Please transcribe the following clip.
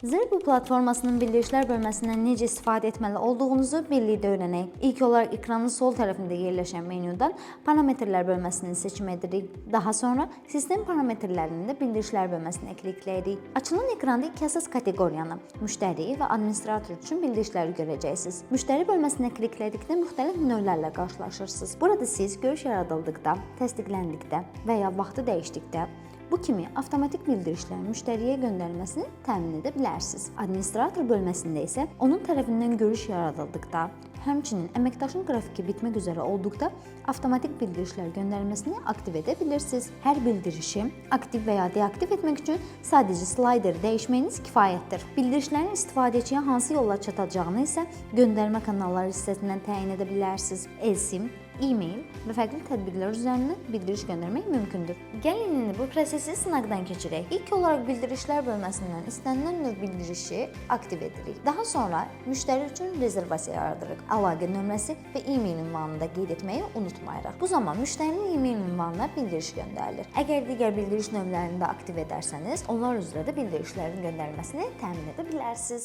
Zirbu platformasının bildirişlər bölməsindən necə istifadə etməli olduğunuzu birlikdə öyrənək. İlk olaraq ekranın sol tərəfində yerləşən menyudan parametrlər bölməsini seçim edirik. Daha sonra sistem parametrlərində bildirişlər bölməsinə klikləyirik. Açılan ekranda iki əsas kateqoriyanı, müştəri və administrator üçün bildirişləri görəcəksiniz. Müştəri bölməsinə kliklədikdə müxtəlif növlərlə qarşılaşırsınız. Burada siz görüş yaradıldıqda, təsdiqləndikdə və ya vaxtı dəyişdikdə bu kimi avtomatik bildirişlərin müştəriyə göndərilməsini təmin edə bilərsiniz. Administrator bölməsində isə onun tərəfindən görüş yaradıldıqda, həmçinin əməkdaşın qrafiki bitmək üzrə olduqda avtomatik bildirişlər göndərilməsini aktiv edə bilirsiniz. Hər bildirişi aktiv və ya deaktiv etmək üçün sadəcə slayderi dəyişməyiniz kifayətdir. Bildirişlərin istifadəçiyə hansı yolla çatacağını isə göndərmə kanalları hissəsindən təyin edə bilərsiniz. eSIM, e-mail və fərqli tətbiqlər üzərindən bildiriş göndərmək mümkündür. Gəlin indi bu prosesi sınaqdan keçirək. İlk olaraq bildirişlər bölməsindən istənilən növ bildirişi aktiv edirik. Daha sonra müştəri üçün rezervasiya yaradırıq. Əlaqə nömrəsi və e-mail ünvanını da qeyd etməyi unutmayırıq. Bu zaman müştərinin e-mail ünvanına bildiriş göndərilir. Əgər digər bildiriş növlərini də aktiv edərsəniz, onlar üzrə də bildirişlərin göndərilməsini təmin edə bilərsiniz.